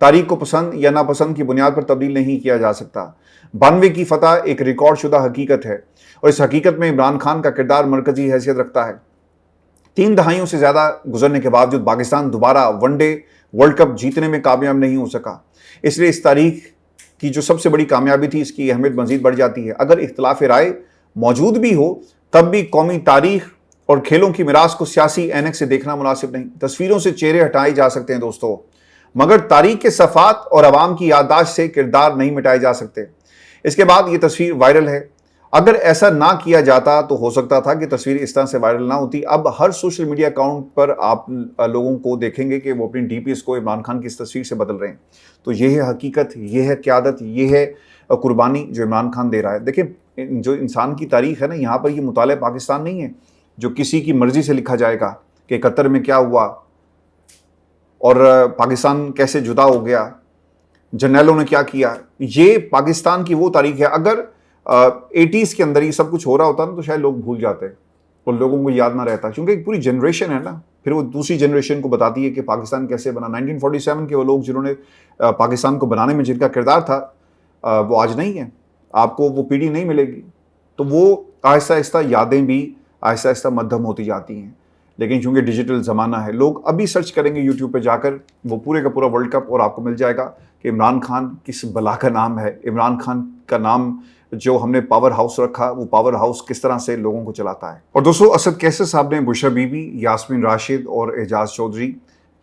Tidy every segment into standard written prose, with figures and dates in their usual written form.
تاریخ کو پسند یا ناپسند کی بنیاد پر تبدیل نہیں کیا جا سکتا۔ 92 کی فتح ایک ریکارڈ شدہ حقیقت ہے اور اس حقیقت میں عمران خان کا کردار مرکزی حیثیت رکھتا ہے۔ 3 دہائیوں سے زیادہ گزرنے کے باوجود پاکستان دوبارہ ون ڈے ورلڈ کپ جیتنے میں کامیاب نہیں ہو سکا، اس لیے اس تاریخ کی جو سب سے بڑی کامیابی تھی اس کی اہمیت مزید بڑھ جاتی ہے۔ اگر اختلاف رائے موجود بھی ہو تب بھی قومی تاریخ اور کھیلوں کی میراث کو سیاسی اینک سے دیکھنا مناسب نہیں۔ تصویروں سے چہرے ہٹائے جا سکتے ہیں دوستو، مگر تاریخ کے صفحات اور عوام کی یادداشت سے کردار نہیں مٹائے جا سکتے۔ اس کے بعد یہ تصویر وائرل ہے، اگر ایسا نہ کیا جاتا تو ہو سکتا تھا کہ تصویر اس طرح سے وائرل نہ ہوتی۔ اب ہر سوشل میڈیا اکاؤنٹ پر آپ لوگوں کو دیکھیں گے کہ وہ اپنی ڈی پی ایس کو عمران خان کی اس تصویر سے بدل رہے ہیں۔ تو یہ ہے حقیقت، یہ ہے قیادت، یہ ہے قربانی جو عمران خان دے رہا ہے۔ دیکھیں جو انسان کی تاریخ ہے نا، یہاں پر یہ مطالعہ پاکستان نہیں ہے جو کسی کی مرضی سے لکھا جائے گا کہ 71 میں کیا ہوا اور پاکستان کیسے جدا ہو گیا، جرنیلوں نے کیا کیا۔ یہ پاکستان کی وہ تاریخ ہے۔ اگر 80s کے اندر یہ سب کچھ ہو رہا ہوتا نا تو شاید لوگ بھول جاتے اور لوگوں کو یاد نہ رہتا، کیونکہ ایک پوری جنریشن ہے نا، پھر وہ دوسری جنریشن کو بتاتی ہے کہ پاکستان کیسے بنا۔ 1947 کے وہ لوگ جنہوں نے پاکستان کو بنانے میں جن کا کردار تھا وہ آج نہیں ہے، آپ کو وہ پیڑھی نہیں ملے گی، تو وہ آہستہ آہستہ یادیں بھی آہستہ آہستہ مدھم ہوتی جاتی ہیں۔ لیکن چونکہ ڈیجیٹل زمانہ ہے، لوگ ابھی سرچ کریں گے یوٹیوب پہ جا کر وہ پورے کا پورا ورلڈ کپ اور آپ کو مل جائے گا کہ عمران خان کس بلا کا نام ہے، عمران خان کا نام جو ہم نے پاور ہاؤس رکھا وہ پاور ہاؤس کس طرح سے لوگوں کو چلاتا ہے۔ اور دوستو اسد کیسر صاحب نے بشرا بی بی، یاسمین راشد اور اعجاز چودھری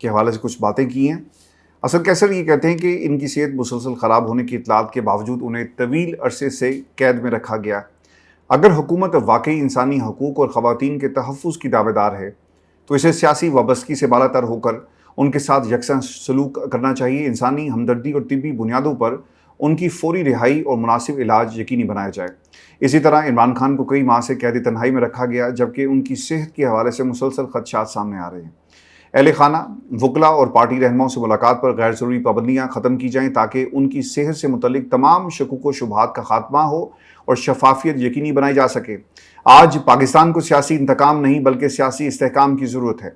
کے حوالے سے کچھ باتیں کی ہیں۔ اسد کیسر یہ کہتے ہیں کہ ان کی صحت مسلسل خراب ہونے کی اطلاعات کے باوجود انہیں طویل عرصے سے قید میں رکھا گیا۔ اگر حکومت واقعی انسانی حقوق اور خواتین کے تحفظ کی دعوے دار ہے تو اسے سیاسی وابستگی سے بالا تر ہو کر ان کے ساتھ یکساں سلوک کرنا چاہیے۔ انسانی ہمدردی اور طبی بنیادوں پر ان کی فوری رہائی اور مناسب علاج یقینی بنایا جائے۔ اسی طرح عمران خان کو کئی ماہ سے قید تنہائی میں رکھا گیا جبکہ ان کی صحت کے حوالے سے مسلسل خدشات سامنے آ رہے ہیں۔ اہل خانہ، وکلاء اور پارٹی رہنماؤں سے ملاقات پر غیر ضروری پابندیاں ختم کی جائیں تاکہ ان کی صحت سے متعلق تمام شکوک و شبہات کا خاتمہ ہو اور شفافیت یقینی بنائی جا سکے۔ آج پاکستان کو سیاسی انتقام نہیں بلکہ سیاسی استحکام کی ضرورت ہے۔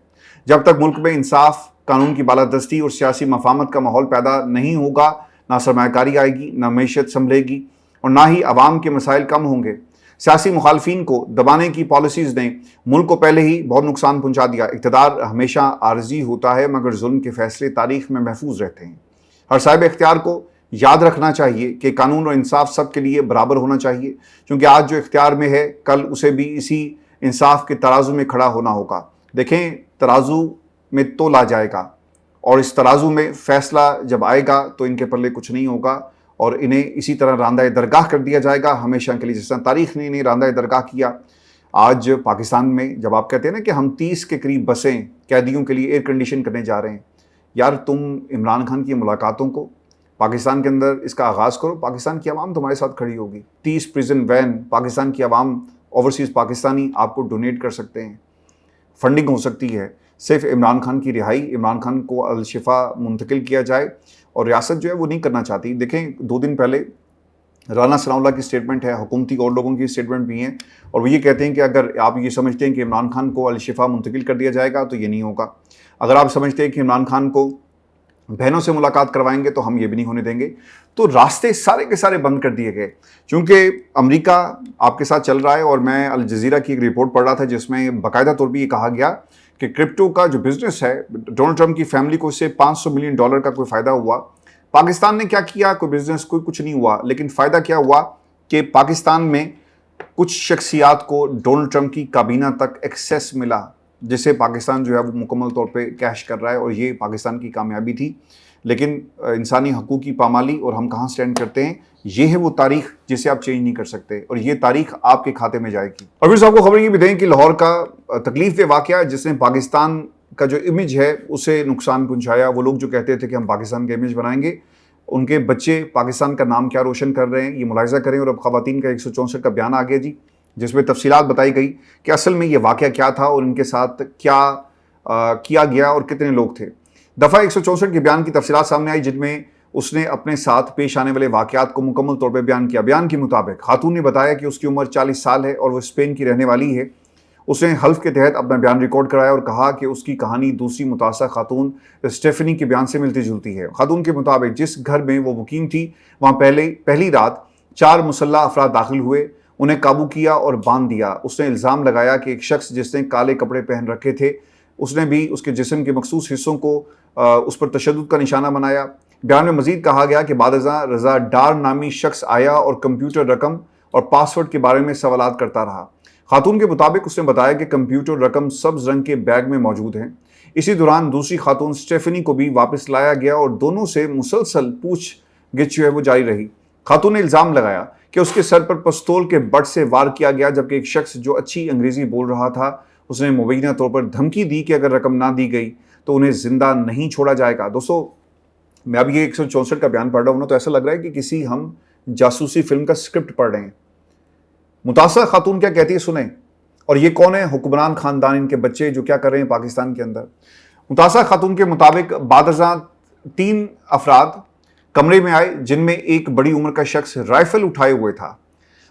جب تک ملک میں انصاف، قانون کی بالادستی اور سیاسی مفاہمت کا ماحول پیدا نہیں ہوگا، نہ سرمایہ کاری آئے گی، نہ معیشت سنبھلے گی اور نہ ہی عوام کے مسائل کم ہوں گے۔ سیاسی مخالفین کو دبانے کی پالیسیز نے ملک کو پہلے ہی بہت نقصان پہنچا دیا۔ اقتدار ہمیشہ عارضی ہوتا ہے مگر ظلم کے فیصلے تاریخ میں محفوظ رہتے ہیں۔ ہر صاحب اختیار کو یاد رکھنا چاہیے کہ قانون اور انصاف سب کے لیے برابر ہونا چاہیے، کیونکہ آج جو اختیار میں ہے کل اسے بھی اسی انصاف کے ترازو میں کھڑا ہونا ہوگا۔ دیکھیں ترازو میں تولا جائے گا اور اس ترازو میں فیصلہ جب آئے گا تو ان کے پلے کچھ نہیں ہوگا اور انہیں اسی طرح راندہ درگاہ کر دیا جائے گا ہمیشہ کے لیے، جس طرح تاریخ نے انہیں راندہ درگاہ کیا۔ آج پاکستان میں جب آپ کہتے ہیں نا کہ ہم 30 کے قریب بسیں قیدیوں کے لیے ایئر کنڈیشن کرنے جا رہے ہیں، یار تم عمران خان کی ملاقاتوں کو پاکستان کے اندر اس کا آغاز کرو، پاکستان کی عوام تمہارے ساتھ کھڑی ہوگی۔ 30 پریزن وین پاکستان کی عوام، اوورسیز پاکستانی آپ کو ڈونیٹ کر سکتے ہیں، فنڈنگ ہو سکتی ہے۔ صرف عمران خان کی رہائی، عمران خان کو الشفا منتقل کیا جائے اور ریاست جو ہے وہ نہیں کرنا چاہتی۔ دیکھیں 2 دن پہلے رانا ثناء اللہ کی سٹیٹمنٹ ہے، حکومتی اور لوگوں کی سٹیٹمنٹ بھی ہیں، اور وہ یہ کہتے ہیں کہ اگر آپ یہ سمجھتے ہیں کہ عمران خان کو الشفا منتقل کر دیا جائے گا تو یہ نہیں ہوگا۔ اگر آپ سمجھتے ہیں کہ عمران خان کو بہنوں سے ملاقات کروائیں گے تو ہم یہ بھی نہیں ہونے دیں گے۔ تو راستے سارے کے سارے بند کر دیے گئے، چونکہ امریکہ آپ کے ساتھ چل رہا ہے۔ اور میں الجزیرہ کی ایک رپورٹ پڑھ رہا تھا جس میں باقاعدہ طور پہ یہ کہا گیا کہ کرپٹو کا جو بزنس ہے، ڈونلڈ ٹرمپ کی فیملی کو اس سے $500 ملین کا کوئی فائدہ ہوا۔ پاکستان نے کیا کیا؟ کوئی بزنس، کوئی کچھ نہیں ہوا، لیکن فائدہ کیا ہوا کہ پاکستان میں کچھ شخصیات کو ڈونلڈ ٹرمپ کی کابینہ تک ایکسیس ملا، جسے پاکستان جو ہے وہ مکمل طور پہ کیش کر رہا ہے، اور یہ پاکستان کی کامیابی تھی۔ لیکن انسانی حقوق کی پامالی اور ہم کہاں سٹینڈ کرتے ہیں، یہ ہے وہ تاریخ جسے آپ چینج نہیں کر سکتے، اور یہ تاریخ آپ کے کھاتے میں جائے گی۔ اور پھر صاحب کو خبر یہ بھی دیں کہ لاہور کا تکلیف دہ واقعہ جس نے پاکستان کا جو امیج ہے اسے نقصان پہنچایا، وہ لوگ جو کہتے تھے کہ ہم پاکستان کا امیج بنائیں گے، ان کے بچے پاکستان کا نام کیا روشن کر رہے ہیں یہ ملاحظہ کریں۔ اور اب خواتین کا 164 کا بیان آ گیا جی، جس میں تفصیلات بتائی گئی کہ اصل میں یہ واقعہ کیا تھا اور ان کے ساتھ کیا کیا گیا اور کتنے لوگ تھے۔ دفعہ 164 کے بیان کی تفصیلات سامنے آئی، جن میں اس نے اپنے ساتھ پیش آنے والے واقعات کو مکمل طور پہ بیان کیا۔ بیان کے مطابق خاتون نے بتایا کہ اس کی عمر 40 سال ہے اور وہ اسپین کی رہنے والی ہے، اس نے حلف کے تحت اپنا بیان ریکارڈ کرایا اور کہا کہ اس کی کہانی دوسری متاثرہ خاتون اسٹیفنی کے بیان سے ملتی جلتی ہے۔ خاتون کے مطابق جس گھر میں وہ مقیم تھی وہاں پہلی رات 4 مسلح افراد داخل ہوئے، انہیں قابو کیا اور باندھ دیا۔ اس نے الزام لگایا کہ ایک شخص جس نے کالے کپڑے پہن رکھے تھے اس نے بھی اس کے جسم کے مخصوص حصوں کو اس پر تشدد کا نشانہ بنایا۔ بیان میں مزید کہا گیا کہ بعد ازاں رضا ڈار نامی شخص آیا اور کمپیوٹر رقم اور پاس ورڈ کے بارے میں سوالات کرتا رہا۔ خاتون کے مطابق اس نے بتایا کہ کمپیوٹر رقم سبز رنگ کے بیگ میں موجود ہیں۔ اسی دوران دوسری خاتون اسٹیفنی کو بھی واپس لایا گیا اور دونوں سے مسلسل پوچھ گچھ جو ہے وہ جاری رہی۔ خاتون نے الزام لگایا کہ اس کے سر پر پستول کے بٹ سے وار کیا گیا، جبکہ ایک شخص جو اچھی انگریزی بول رہا تھا اس نے مبینہ طور پر دھمکی دی کہ اگر رقم نہ دی گئی تو انہیں زندہ نہیں چھوڑا جائے گا۔ دوستو، میں اب یہ 164 کا بیان پڑھ رہا ہوں نا تو ایسا لگ رہا ہے کہ کسی ہم جاسوسی فلم کا سکرپٹ پڑھ رہے ہیں۔ متاثرہ خاتون کیا کہتی ہے سنیں، اور یہ کون ہے؟ حکمران خاندان، ان کے بچے جو کیا کر رہے ہیں پاکستان کے اندر۔ متاثرہ خاتون کے مطابق بعد ازاں 3 افراد کمرے میں آئے جن میں ایک بڑی عمر کا شخص رائفل اٹھائے ہوئے تھا۔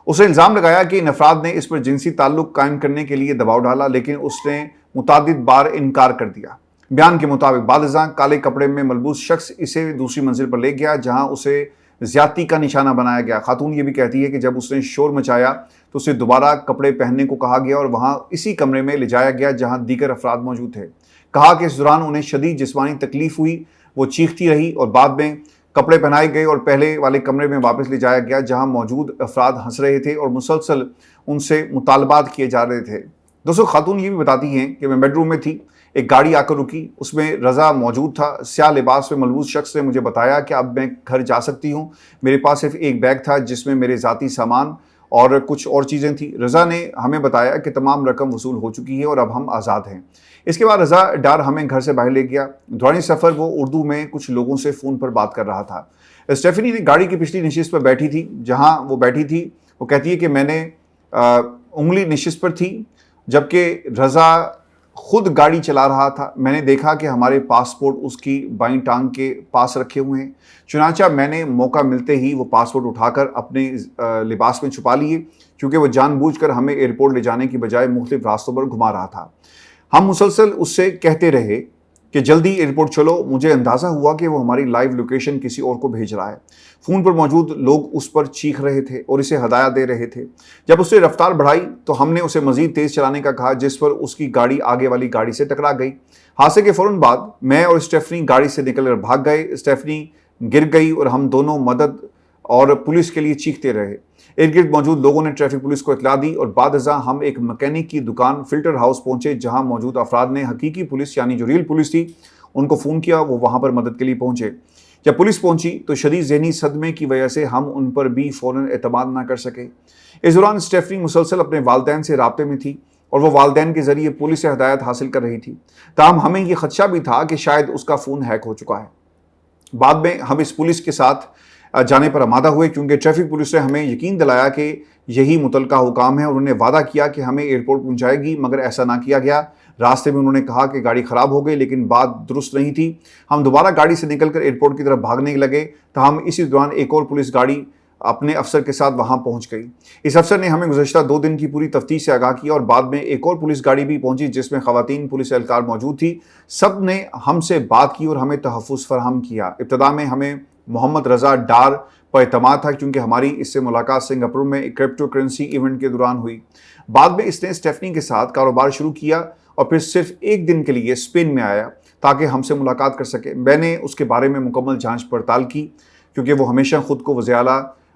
اس نے الزام لگایا کہ ان افراد نے اس پر جنسی تعلق قائم کرنے کے لیے دباؤ ڈالا، لیکن اس نے متعدد بار انکار کر دیا۔ بیان کے مطابق بعد ازاں کالے کپڑے میں ملبوس شخص اسے دوسری منزل پر لے گیا جہاں اسے زیادتی کا نشانہ بنایا گیا۔ خاتون یہ بھی کہتی ہے کہ جب اس نے شور مچایا تو اسے دوبارہ کپڑے پہننے کو کہا گیا اور وہاں اسی کمرے میں لے جایا گیا جہاں دیگر افراد موجود تھے۔ کہا کہ اس دوران انہیں شدید جسمانی تکلیف ہوئی، وہ چیختی رہی اور بعد میں کپڑے پہنائے گئے اور پہلے والے کمرے میں واپس لے جایا گیا جہاں موجود افراد ہنس رہے تھے اور مسلسل ان سے مطالبات کیے جا رہے تھے۔ دوستو، خاتون یہ بھی بتاتی ہیں کہ میں بیڈ روم میں تھی، ایک گاڑی آ کر رکی، اس میں رضا موجود تھا۔ سیاہ لباس میں ملبوس شخص نے مجھے بتایا کہ اب میں گھر جا سکتی ہوں۔ میرے پاس صرف ایک بیگ تھا جس میں میرے ذاتی سامان اور کچھ اور چیزیں تھیں۔ رضا نے ہمیں بتایا کہ تمام رقم وصول ہو چکی ہے اور اب ہم آزاد ہیں۔ اس کے بعد رضا ڈار ہمیں گھر سے باہر لے گیا۔ دوران سفر وہ اردو میں کچھ لوگوں سے فون پر بات کر رہا تھا۔ اسٹیفنی نے گاڑی کی پچھلی نشست پر بیٹھی تھی جہاں وہ بیٹھی تھی۔ وہ کہتی ہے کہ میں نے انگلی نشست پر تھی جبکہ رضا خود گاڑی چلا رہا تھا۔ میں نے دیکھا کہ ہمارے پاسپورٹ اس کی بائیں ٹانگ کے پاس رکھے ہوئے ہیں، چنانچہ میں نے موقع ملتے ہی وہ پاسپورٹ اٹھا کر اپنے لباس میں چھپا لیے کیونکہ وہ جان بوجھ کر ہمیں ایئرپورٹ لے جانے کی بجائے مختلف راستوں پر گھما رہا تھا۔ ہم مسلسل اس سے کہتے رہے کہ جلدی ایئرپورٹ چلو۔ مجھے اندازہ ہوا کہ وہ ہماری لائیو لوکیشن کسی اور کو بھیج رہا ہے۔ فون پر موجود لوگ اس پر چیخ رہے تھے اور اسے ہدایات دے رہے تھے۔ جب اس نے رفتار بڑھائی تو ہم نے اسے مزید تیز چلانے کا کہا، جس پر اس کی گاڑی آگے والی گاڑی سے ٹکرا گئی۔ حادثے کے فوراً بعد میں اور اسٹیفنی گاڑی سے نکل کر بھاگ گئے۔ اسٹیفنی گر گئی اور ہم دونوں مدد اور پولیس کے لیے چیختے رہے۔ ارد گرد موجود لوگوں نے ٹریفک پولیس کو اطلاع دی اور بعد ازاں ہم ایک مکینک کی دکان فلٹر ہاؤس پہنچے جہاں موجود افراد نے حقیقی پولیس یعنی جو ریل پولیس تھی ان کو فون کیا۔ وہ وہاں پر مدد کے لیے پہنچے۔ جب پولیس پہنچی تو شدید ذہنی صدمے کی وجہ سے ہم ان پر بھی فوراً اعتماد نہ کر سکے۔ اس دوران اسٹیفنی مسلسل اپنے والدین سے رابطے میں تھی اور وہ والدین کے ذریعے پولیس سے ہدایت حاصل کر رہی تھی۔ تاہم ہمیں یہ خدشہ بھی تھا کہ شاید اس کا فون ہیک ہو چکا ہے۔ بعد میں ہم اس پولیس کے ساتھ جانے پر آمادہ ہوئے کیونکہ ٹریفک پولیس نے ہمیں یقین دلایا کہ یہی متعلقہ حکام ہے اور انہوں نے وعدہ کیا کہ ہمیں ایئرپورٹ پہنچائے گی، مگر ایسا نہ کیا گیا۔ راستے میں انہوں نے کہا کہ گاڑی خراب ہو گئی لیکن بات درست نہیں تھی۔ ہم دوبارہ گاڑی سے نکل کر ایئرپورٹ کی طرف بھاگنے لگے تاہم اسی دوران ایک اور پولیس گاڑی اپنے افسر کے ساتھ وہاں پہنچ گئی۔ اس افسر نے ہمیں گزشتہ 2 دن کی پوری تفتیش سے آگاہ کیا اور بعد میں ایک اور پولیس گاڑی بھی پہنچی جس میں خواتین پولیس اہلکار موجود تھی۔ سب نے ہم سے بات کی اور ہمیں تحفظ فراہم کیا۔ ابتدا میں ہمیں محمد رضا ڈار پر اعتماد تھا کیونکہ ہماری اس سے ملاقات سنگاپور میں ایک کرپٹو کرنسی ایونٹ کے دوران ہوئی۔ بعد میں اس نے اسٹیفنی کے ساتھ کاروبار شروع کیا اور پھر صرف 1 دن کے لیے اسپین میں آیا تاکہ ہم سے ملاقات کر سکے۔ میں نے اس کے بارے میں مکمل جانچ پڑتال کی کیونکہ وہ ہمیشہ خود کو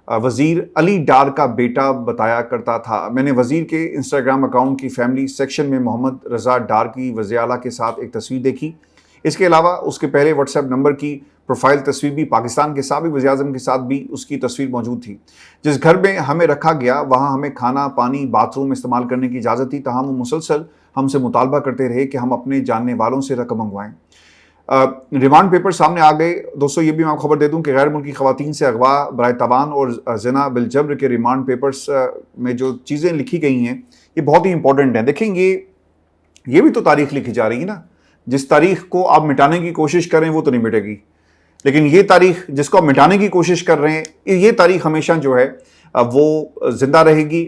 وزیر علی ڈار کا بیٹا بتایا کرتا تھا۔ میں نے وزیر کے انسٹاگرام اکاؤنٹ کی فیملی سیکشن میں محمد رضا ڈار کی وزیر اعلیٰ کے ساتھ ایک تصویر دیکھی۔ اس کے علاوہ اس کے پہلے واٹس ایپ نمبر کی پروفائل تصویر بھی پاکستان کے سابق وزیر اعظم کے ساتھ بھی اس کی تصویر موجود تھی۔ جس گھر میں ہمیں رکھا گیا وہاں ہمیں کھانا، پانی، باتھ روم استعمال کرنے کی اجازت تھی تاہم وہ مسلسل ہم سے مطالبہ کرتے رہے کہ ہم اپنے جاننے والوں سے رقم منگوائیں۔ ریمانڈ پیپر سامنے آ گئے۔ دوستو، یہ بھی میں آپ کو خبر دے دوں کہ غیر ملکی خواتین سے اغوا، برائے تاوان اور زنا بالجبر کے ریمانڈ پیپرز میں جو چیزیں لکھی گئی ہیں یہ بہت ہی امپورٹنٹ ہیں۔ دیکھیں یہ بھی تو تاریخ لکھی جا رہی ہے نا۔ جس تاریخ کو آپ مٹانے کی کوشش کریں وہ تو نہیں مٹے گی، لیکن یہ تاریخ جس کو آپ مٹانے کی کوشش کر رہے ہیں یہ تاریخ ہمیشہ جو ہے وہ زندہ رہے گی۔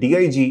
DIG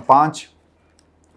5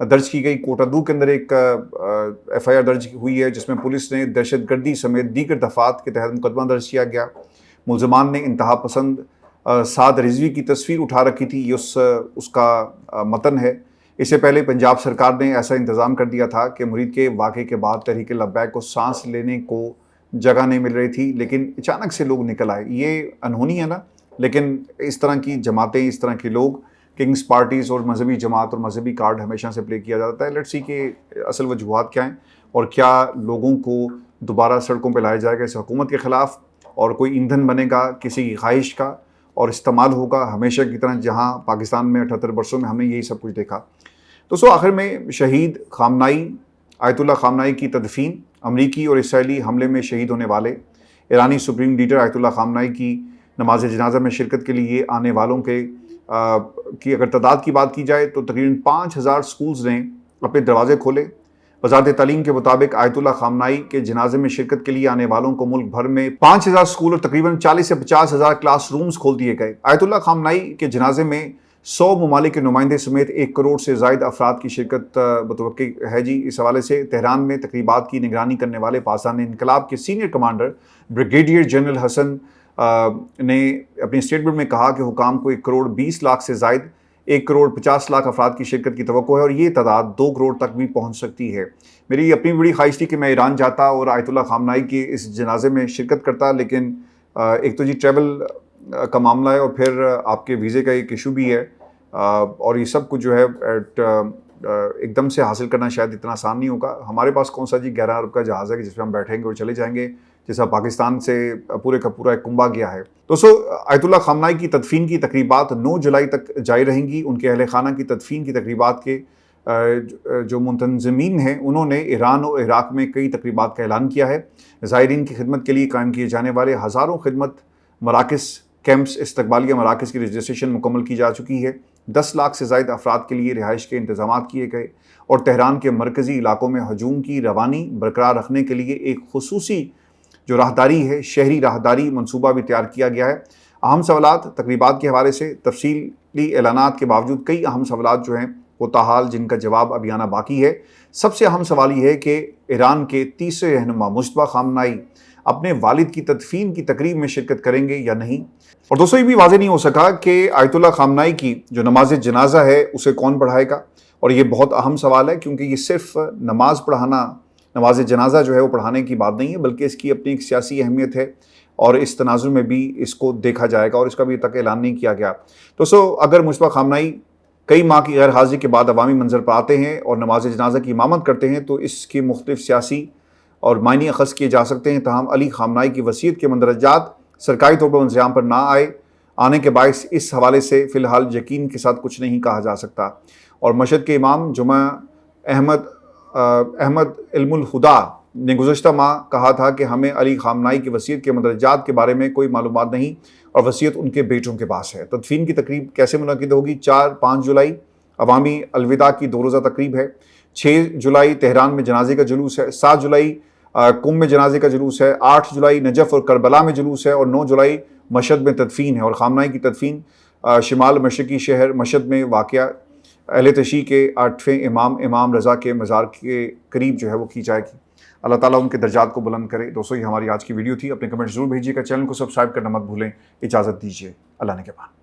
درج کی گئی۔ کوٹادو کے اندر ایک FIR درج ہوئی ہے جس میں پولیس نے دہشت گردی سمیت دیگر دفعات کے تحت مقدمہ درج کیا گیا۔ ملزمان نے انتہا پسند سعد رضوی کی تصویر اٹھا رکھی تھی، یہ اس کا متن ہے۔ اس سے پہلے پنجاب سرکار نے ایسا انتظام کر دیا تھا کہ مرید کے واقعے کے بعد تحریک لبیک کو سانس لینے کو جگہ نہیں مل رہی تھی، لیکن اچانک سے لوگ نکل آئے۔ یہ انہونی ہے نا، لیکن اس طرح کی جماعتیں، اس طرح کے لوگ، کنگز پارٹیز اور مذہبی جماعت اور مذہبی کارڈ ہمیشہ سے پلے کیا جاتا ہے۔ لیٹس سی کہ اصل وجوہات کیا ہیں اور کیا لوگوں کو دوبارہ سڑکوں پہ لایا جائے گا اس حکومت کے خلاف، اور کوئی ایندھن بنے گا کسی کی خواہش کا اور استعمال ہوگا ہمیشہ کی طرح، جہاں پاکستان میں 78 برسوں میں ہم نے یہی سب کچھ دیکھا۔ دوستو، آخر میں شہید خامنائی، آیت اللہ خامنائی کی تدفین، امریکی اور اسرائیلی حملے میں شہید ہونے والے ایرانی سپریم لیڈر آیت اللہ خامنائی کی نماز جنازہ میں شرکت کے لیے آنے والوں کی اگر تعداد کی بات کی جائے تو تقریباً 5000 سکولز نے اپنے دروازے کھولے۔ وزارت تعلیم کے مطابق آیت اللہ خامنائی کے جنازے میں شرکت کے لیے آنے والوں کو ملک بھر میں 5000 سکول اور تقریباً 40 سے 50 کلاس رومز کھول دیے گئے۔ آیت اللہ خامنائی کے جنازے میں 100 ممالک کے نمائندے سمیت 1 کروڑ سے زائد افراد کی شرکت متوقع ہے جی۔ اس حوالے سے تہران میں تقریبات کی نگرانی کرنے والے پاسداران انقلاب کے سینئر کمانڈر بریگیڈیئر جنرل حسن نے اپنی اسٹیٹمنٹ میں کہا کہ حکام کو 1 کروڑ 20 لاکھ سے زائد 1 کروڑ 50 لاکھ افراد کی شرکت کی توقع ہے، اور یہ تعداد 2 کروڑ تک بھی پہنچ سکتی ہے۔ میری اپنی بڑی خواہش تھی کہ میں ایران جاتا اور آیت اللہ خامنائی کے اس جنازے میں شرکت کرتا، لیکن ایک تو جی ٹریول کا معاملہ ہے اور پھر آپ کے ویزے کا ایک ایشو بھی ہے، اور یہ سب کچھ جو ہے ایک دم سے حاصل کرنا شاید اتنا آسان نہیں ہوگا۔ ہمارے پاس کون سا جی 11 ارب کا جہاز ہے کہ جس پہ ہم بیٹھیں گے اور چلے جائیں گے، جیسا پاکستان سے پورے کا پورا ایک کنبہ گیا ہے۔ دوستو، آیت اللہ خامنائی کی تدفین کی تقریبات 9 جولائی تک جاری رہیں گی۔ ان کے اہل خانہ کی تدفین کی تقریبات کے جو منتظمین ہیں انہوں نے ایران اور عراق میں کئی تقریبات کا اعلان کیا ہے۔ زائرین کی خدمت کے لیے قائم کیے جانے والے ہزاروں خدمت مراکز، کیمپس، استقبالیہ مراکز کی رجسٹریشن مکمل کی جا چکی ہے۔ 10 لاکھ سے زائد افراد کے لیے رہائش کے انتظامات کیے گئے، اور تہران کے مرکزی علاقوں میں ہجوم کی روانی برقرار رکھنے کے لیے ایک خصوصی جو راہداری ہے، شہری راہداری منصوبہ بھی تیار کیا گیا ہے۔ اہم سوالات تقریبات کے حوالے سے تفصیلی اعلانات کے باوجود کئی اہم سوالات جو ہیں وہ تاحال جن کا جواب ابھی آنا باقی ہے۔ سب سے اہم سوال یہ ہے کہ ایران کے تیسرے رہنما مجتبیٰ خامنائی اپنے والد کی تدفین کی تقریب میں شرکت کریں گے یا نہیں۔ اور دوستو، یہ بھی واضح نہیں ہو سکا کہ آیت اللہ خامنائی کی جو نماز جنازہ ہے اسے کون پڑھائے گا، اور یہ بہت اہم سوال ہے کیونکہ یہ صرف نماز پڑھانا، نماز جنازہ جو ہے وہ پڑھانے کی بات نہیں ہے، بلکہ اس کی اپنی ایک سیاسی اہمیت ہے، اور اس تناظر میں بھی اس کو دیکھا جائے گا، اور اس کا بھی تک اعلان نہیں کیا گیا۔ دوستو، اگر مجتبیٰ خامنائی کئی ماہ کی غیر حاضری کے بعد عوامی منظر پر آتے ہیں اور نماز جنازہ کی امامت کرتے ہیں تو اس کی مختلف سیاسی اور معنی اخذ کیے جا سکتے ہیں، تاہم علی خامنائی کی وصیت کے مندرجات سرکاری طور پر انضمام پر نہ آنے کے باعث اس حوالے سے فی الحال یقین کے ساتھ کچھ نہیں کہا جا سکتا۔ اور مشہد کے امام جمعہ احمد علم الہدا نے گزشتہ ماہ کہا تھا کہ ہمیں علی خامنائی کی وصیت کے مندرجات کے بارے میں کوئی معلومات نہیں، اور وصیت ان کے بیٹوں کے پاس ہے۔ تدفین کی تقریب کیسے منعقد ہوگی؟ 4-5 جولائی عوامی الوداع کی 2 روزہ تقریب ہے۔ 6 جولائی تہران میں جنازے کا جلوس ہے۔ 7 جولائی قم میں جنازے کا جلوس ہے۔ 8 جولائی نجف اور کربلا میں جلوس ہے، اور 9 جولائی مشہد میں تدفین ہے۔ اور خامنائی کی تدفین شمال مشرقی شہر مشہد میں واقع اہل تشیع کے 8ویں امام رضا کے مزار کے قریب جو ہے وہ کی جائے گی۔ اللہ تعالیٰ ان کے درجات کو بلند کرے۔ دوستو، یہ ہماری آج کی ویڈیو تھی۔ اپنے کمنٹ ضرور بھیجیے گا، چینل کو سبسکرائب کرنا مت بھولیں۔ اجازت دیجیے، اللہ نے کے بعد۔